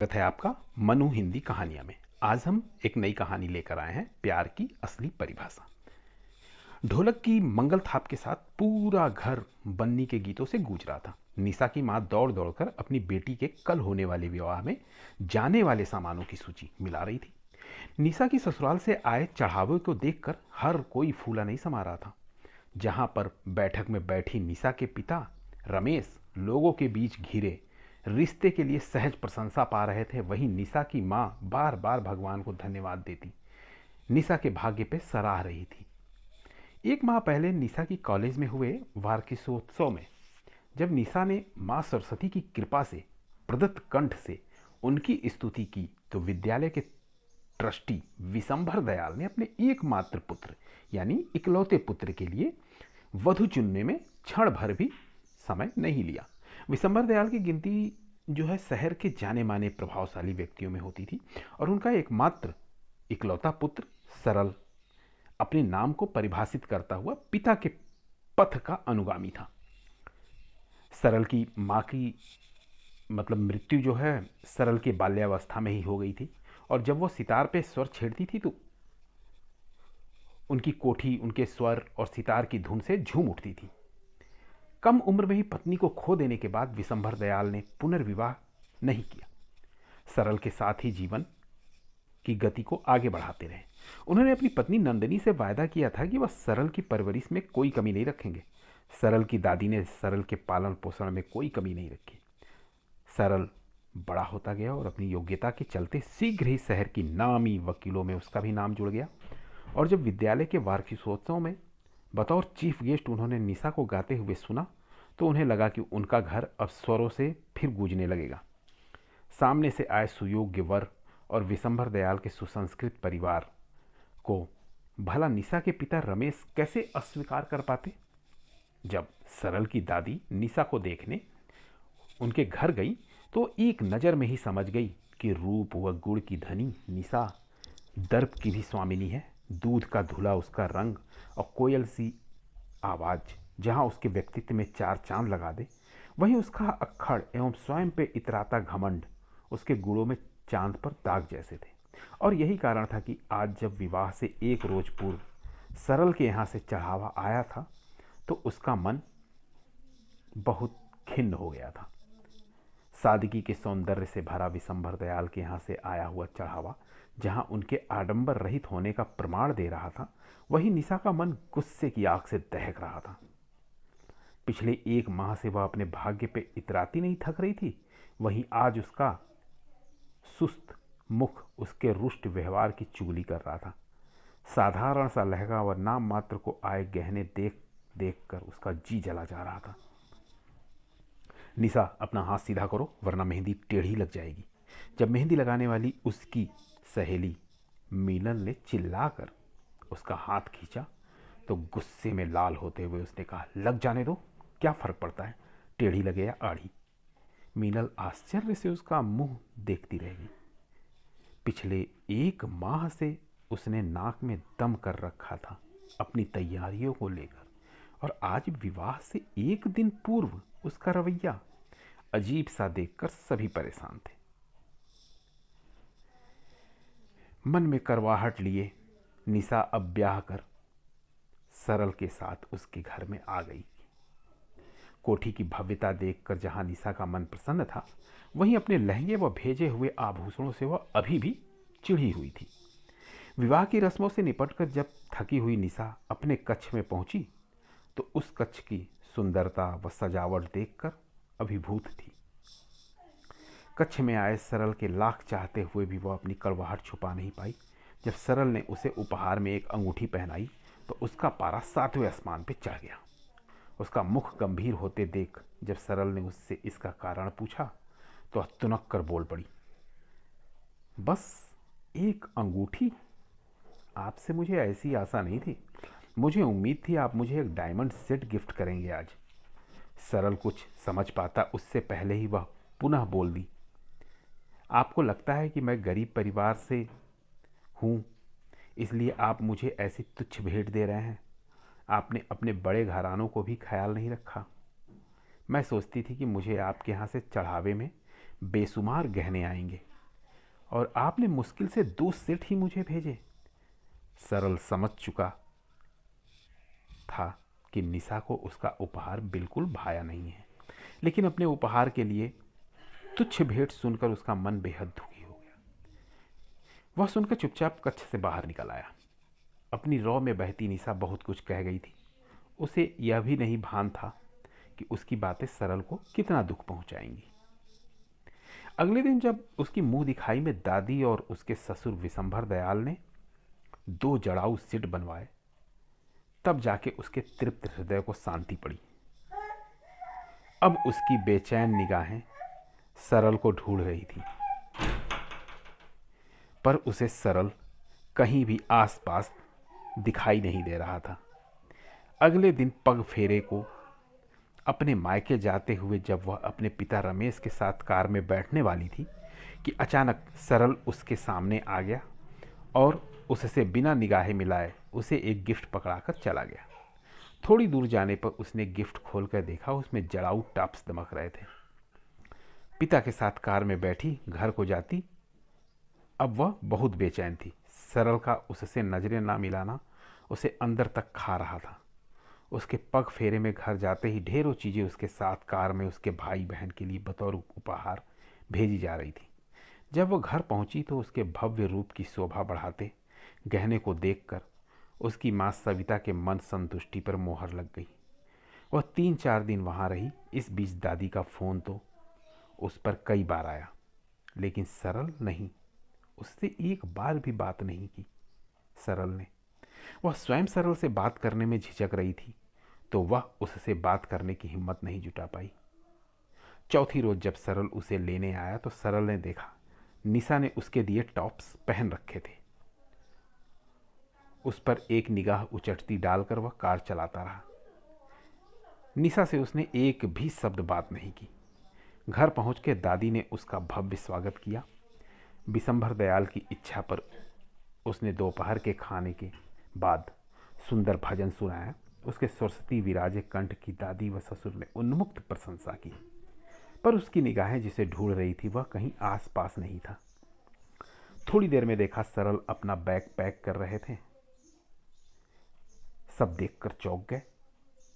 स्वागत है आपका मनु हिंदी कहानियां में। आज हम एक नई कहानी लेकर आए हैं, प्यार की असली परिभाषा। ढोलक की मंगल थाप के साथ पूरा घर बन्नी के गीतों से गूंज रहा था। निशा की माँ दौड़ दौड़कर अपनी बेटी के कल होने वाले विवाह में जाने वाले सामानों की सूची मिला रही थी। निशा की ससुराल से आए चढ़ावे को देखकर हर कोई फूला नहीं समा रहा था। जहां पर बैठक में बैठी निशा के पिता रमेश लोगों के बीच घिरे रिश्ते के लिए सहज प्रशंसा पा रहे थे, वहीं निशा की मां बार बार भगवान को धन्यवाद देती निशा के भाग्य पे सराह रही थी। एक माह पहले निशा की कॉलेज में हुए वार्षिकोत्सव में जब निशा ने मां सरस्वती की कृपा से प्रदत्त कंठ से उनकी स्तुति की तो विद्यालय के ट्रस्टी विशंभर दयाल ने अपने एकमात्र पुत्र यानी इकलौते पुत्र के लिए वधु चुनने में क्षण भर भी समय नहीं लिया। विशंभर दयाल की गिनती जो है शहर के जाने माने प्रभावशाली व्यक्तियों में होती थी और उनका एकमात्र इकलौता पुत्र सरल अपने नाम को परिभाषित करता हुआ पिता के पथ का अनुगामी था। सरल की माँ की मृत्यु जो है सरल के बाल्यावस्था में ही हो गई थी और जब वो सितार पे स्वर छेड़ती थी तो उनकी कोठी उनके स्वर और सितार की धुन से झूम उठती थी। कम उम्र में ही पत्नी को खो देने के बाद विशंभर दयाल ने पुनर्विवाह नहीं किया। सरल के साथ ही जीवन की गति को आगे बढ़ाते रहे। उन्होंने अपनी पत्नी नंदिनी से वायदा किया था कि वह सरल की परवरिश में कोई कमी नहीं रखेंगे। सरल की दादी ने सरल के पालन पोषण में कोई कमी नहीं रखी। सरल बड़ा होता गया और अपनी योग्यता के चलते शीघ्र ही शहर की नामी वकीलों में उसका भी नाम जुड़ गया। और जब विद्यालय के वार्षिकोत्सव में बतौर चीफ गेस्ट उन्होंने निशा को गाते हुए सुना तो उन्हें लगा कि उनका घर अब स्वरों से फिर गूंजने लगेगा। सामने से आए सुयोग्य वर और विशंभर दयाल के सुसंस्कृत परिवार को भला निशा के पिता रमेश कैसे अस्वीकार कर पाते। जब सरल की दादी निशा को देखने उनके घर गई तो एक नज़र में ही समझ गई कि रूप व गुण की धनी निशा दर्प की भी स्वामिनी है। दूध का धुला उसका रंग और कोयल सी आवाज़ जहाँ उसके व्यक्तित्व में चार चांद लगा दे, वहीं उसका अक्खड़ एवं स्वयं पे इतराता घमंड उसके गुणों में चांद पर दाग जैसे थे। और यही कारण था कि आज जब विवाह से एक रोज पूर्व सरल के यहाँ से चढ़ावा आया था तो उसका मन बहुत खिन्न हो गया था। सादगी के सौंदर्य से भरा विशंभर दयाल के यहाँ से आया हुआ चढ़ावा जहाँ उनके आडंबर रहित होने का प्रमाण दे रहा था, वहीं निशा का मन गुस्से की आग से दहक रहा था। पिछले एक माह से वह अपने भाग्य पे इतराती नहीं थक रही थी, वहीं आज उसका सुस्त मुख उसके रुष्ट व्यवहार की चुगली कर रहा था। साधारण सा लहंगा और नाम मात्र को आए गहने देख देख कर उसका जी जला जा रहा था। निशा, अपना हाथ सीधा करो वरना मेहंदी टेढ़ी लग जाएगी। जब मेहंदी लगाने वाली उसकी सहेली मीनल ने चिल्लाकर उसका हाथ खींचा तो गुस्से में लाल होते हुए उसने कहा, लग जाने दो, क्या फर्क पड़ता है, टेढ़ी लगे या आड़ी। मीनल आश्चर्य से उसका मुंह देखती रह गई। पिछले एक माह से उसने नाक में दम कर रखा था अपनी तैयारियों को लेकर, और आज विवाह से एक दिन पूर्व उसका रवैया अजीब सा देखकर सभी परेशान थे। मन में करवाहट लिए निशा अब ब्याह कर सरल के साथ उसके घर में आ गई। कोठी की भव्यता देखकर जहां निशा का मन प्रसन्न था, वहीं अपने लहंगे व भेजे हुए आभूषणों से वह अभी भी चिढ़ी हुई थी। विवाह की रस्मों से निपटकर जब थकी हुई निशा अपने कक्ष में पहुंची तो उस कक्ष की सुंदरता व सजावट देखकर अभिभूत थी। कक्ष में आए सरल के लाख चाहते हुए भी वह अपनी कड़वाहट छुपा नहीं पाई। जब सरल ने उसे उपहार में एक अंगूठी पहनाई तो उसका पारा 7वें आसमान पर चढ़ गया। उसका मुख गंभीर होते देख जब सरल ने उससे इसका कारण पूछा तो तुनक कर बोल पड़ी, बस एक अंगूठी? आपसे मुझे ऐसी आशा नहीं थी। मुझे उम्मीद थी आप मुझे एक डायमंड सेट गिफ्ट करेंगे आज। सरल कुछ समझ पाता उससे पहले ही वह पुनः बोल दी, आपको लगता है कि मैं गरीब परिवार से हूँ इसलिए आप मुझे ऐसी तुच्छ भेंट दे रहे हैं। आपने अपने बड़े घरानों को भी ख्याल नहीं रखा। मैं सोचती थी कि मुझे आपके यहाँ से चढ़ावे में बेशुमार गहने आएंगे, और आपने मुश्किल से 2 सेट ही मुझे भेजे। सरल समझ चुका था कि निशा को उसका उपहार बिल्कुल भाया नहीं है, लेकिन अपने उपहार के लिए तुच्छ भेंट सुनकर उसका मन बेहद दुखी हो गया। वह सुनकर चुपचाप कक्ष से बाहर निकल आया। अपनी रौ में बहती निशा बहुत कुछ कह गई थी। उसे यह भी नहीं भान था कि उसकी बातें सरल को कितना दुख पहुंचाएंगी। अगले दिन जब उसकी मुंह दिखाई में दादी और उसके ससुर विशंभर दयाल ने 2 जड़ाऊ सिट बनवाए, तब जाके उसके तृप्त हृदय को शांति पड़ी। अब उसकी बेचैन निगाहें सरल को ढूंढ रही थी, पर उसे सरल कहीं भी आसपास दिखाई नहीं दे रहा था। अगले दिन पग फेरे को अपने मायके जाते हुए जब वह अपने पिता रमेश के साथ कार में बैठने वाली थी कि अचानक सरल उसके सामने आ गया और उससे बिना निगाहें मिलाए उसे एक गिफ्ट पकड़ाकर चला गया। थोड़ी दूर जाने पर उसने गिफ्ट खोलकर देखा, उसमें जड़ाऊ टॉप्स दमक रहे थे। पिता के साथ कार में बैठी घर को जाती। अब वह बहुत बेचैन थी। सरल का उससे नजरें ना मिलाना उसे अंदर तक खा रहा था। उसके पग फेरे में घर जाते ही ढेरों चीज़ें उसके साथ कार में उसके भाई बहन के लिए बतौर उपहार भेजी जा रही थी। जब वह घर पहुंची तो उसके भव्य रूप की शोभा बढ़ाते गहने को देखकर उसकी माँ सविता के मन संतुष्टि पर मोहर लग गई। वह 3-4 दिन वहाँ रही। इस बीच दादी का फ़ोन तो उस पर कई बार आया, लेकिन सरल नहीं, उससे एक बार भी बात नहीं की सरल ने। वह स्वयं सरल से बात करने में झिझक रही थी, तो वह उससे बात करने की हिम्मत नहीं जुटा पाई। चौथी रोज जब सरल उसे लेने आया तो सरल ने देखा निशा ने उसके दिए टॉप्स पहन रखे थे। उस पर एक निगाह उचटती डालकर वह कार चलाता रहा। निशा से उसने एक भी शब्द बात नहीं की। घर पहुंच के दादी ने उसका भव्य स्वागत किया। विशंभर दयाल की इच्छा पर उसने दोपहर के खाने के बाद सुंदर भजन सुनाया। उसके सरस्वती विराजे कंठ की दादी व ससुर ने उन्मुक्त प्रशंसा की, पर उसकी निगाहें जिसे ढूंढ रही थी वह कहीं आस पास नहीं था। थोड़ी देर में देखा सरल अपना बैग पैक कर रहे थे। सब देखकर चौंक गए,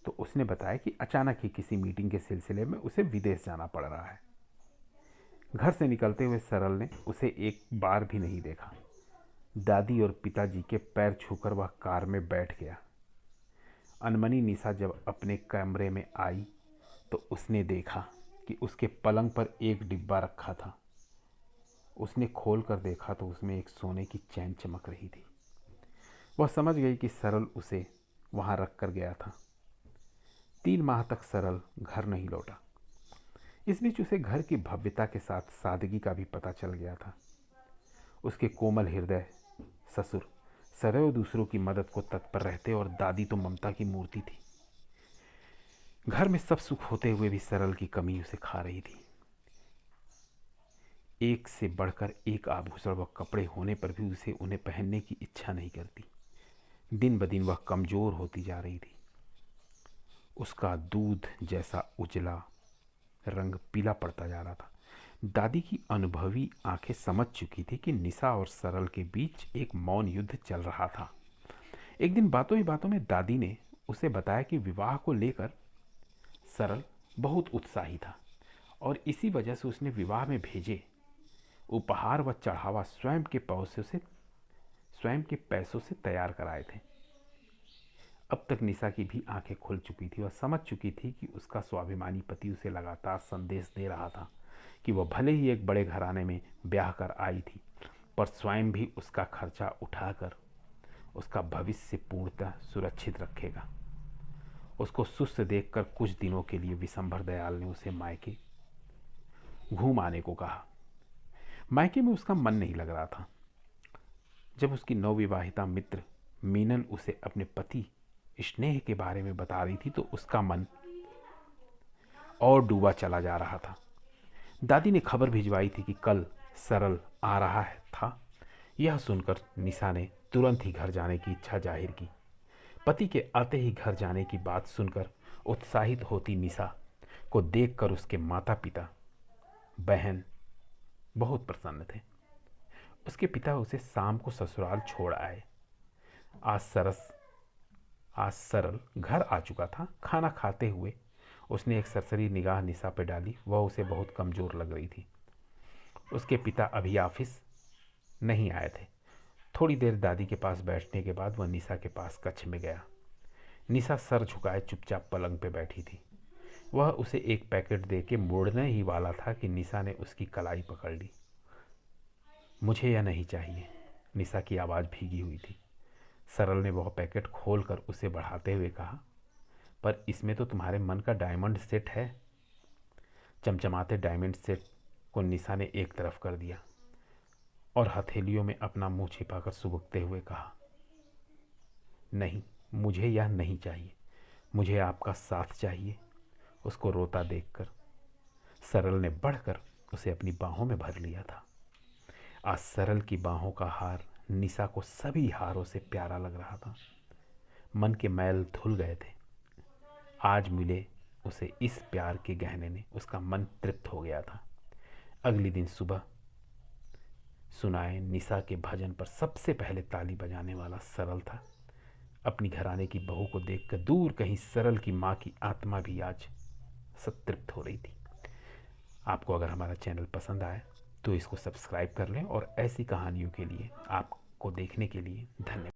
तो उसने बताया कि अचानक ही किसी मीटिंग के सिलसिले में उसे विदेश जाना पड़ रहा है। घर से निकलते हुए सरल ने उसे एक बार भी नहीं देखा। दादी और पिताजी के पैर छूकर वह कार में बैठ गया। अनमनी निशा जब अपने कमरे में आई तो उसने देखा कि उसके पलंग पर एक डिब्बा रखा था। उसने खोल कर देखा तो उसमें एक सोने की चैन चमक रही थी। वह समझ गई कि सरल उसे वहां रख कर गया था। 3 माह तक सरल घर नहीं लौटा। इस बीच उसे घर की भव्यता के साथ सादगी का भी पता चल गया था। उसके कोमल हृदय ससुर सदैव दूसरों की मदद को तत्पर रहते और दादी तो ममता की मूर्ति थी। घर में सब सुख होते हुए भी सरल की कमी उसे खा रही थी। एक से बढ़कर एक आभूषण व कपड़े होने पर भी उसे उन्हें पहनने की इच्छा नहीं करती। दिन ब दिन वह कमजोर होती जा रही थी। उसका दूध जैसा उजला रंग पीला पड़ता जा रहा था। दादी की अनुभवी आंखें समझ चुकी थी कि निशा और सरल के बीच एक मौन युद्ध चल रहा था। एक दिन बातों ही बातों में दादी ने उसे बताया कि विवाह को लेकर सरल बहुत उत्साही था और इसी वजह से उसने विवाह में भेजे उपहार व चढ़ावा स्वयं के पैसों से तैयार कराए थे। अब तक निशा की भी आंखें खुल चुकी थी और समझ चुकी थी कि उसका स्वाभिमानी पति उसे लगातार संदेश दे रहा था कि वह भले ही एक बड़े घराने में ब्याह कर आई थी, पर स्वयं भी उसका खर्चा उठाकर उसका भविष्य पूर्णतः सुरक्षित रखेगा। उसको सुस्त देखकर कुछ दिनों के लिए विशंभर दयाल ने उसे मायके घूम आने को कहा। मायके में उसका मन नहीं लग रहा था। जब उसकी नवविवाहिता मित्र मीनल उसे अपने पति स्नेह के बारे में बता रही थी तो उसका मन और डूबा चला जा रहा था। दादी ने खबर भिजवाई थी कि कल सरल आ रहा है था। यह सुनकर निशा ने तुरंत ही घर जाने की इच्छा जाहिर की। पति के आते ही घर जाने की बात सुनकर उत्साहित होती निशा को देखकर उसके माता पिता बहन बहुत प्रसन्न थे। उसके पिता उसे शाम को ससुराल छोड़ आए। आज सरल घर आ चुका था। खाना खाते हुए उसने एक सरसरी निगाह निशा पर डाली। वह उसे बहुत कमज़ोर लग रही थी। उसके पिता अभी ऑफिस नहीं आए थे। थोड़ी देर दादी के पास बैठने के बाद वह निशा के पास कक्ष में गया। निशा सर झुकाए चुपचाप पलंग पे बैठी थी। वह उसे एक पैकेट दे के मोड़ने ही वाला था कि निशा ने उसकी कलाई पकड़ ली। मुझे यह नहीं चाहिए। निशा की आवाज़ भीगी हुई थी। सरल ने वह पैकेट खोलकर उसे बढ़ाते हुए कहा, पर इसमें तो तुम्हारे मन का डायमंड सेट है। चमचमाते डायमंड सेट को निशा ने एक तरफ कर दिया और हथेलियों में अपना मुंह छिपाकर सुबकते हुए कहा, नहीं, मुझे यह नहीं चाहिए। मुझे आपका साथ चाहिए। उसको रोता देखकर सरल ने बढ़कर उसे अपनी बाहों में भर लिया था। आज सरल की बाहों का हार निशा को सभी हारों से प्यारा लग रहा था। मन के मैल धुल गए थे। आज मिले उसे इस प्यार के गहने ने उसका मन तृप्त हो गया था। अगली दिन सुबह सुनाए निशा के भजन पर सबसे पहले ताली बजाने वाला सरल था। अपनी घराने की बहू को देखकर दूर कहीं सरल की माँ की आत्मा भी आज संतृप्त हो रही थी। आपको अगर हमारा चैनल पसंद आए तो इसको सब्सक्राइब कर लें और ऐसी कहानियों के लिए आपको देखने के लिए धन्यवाद।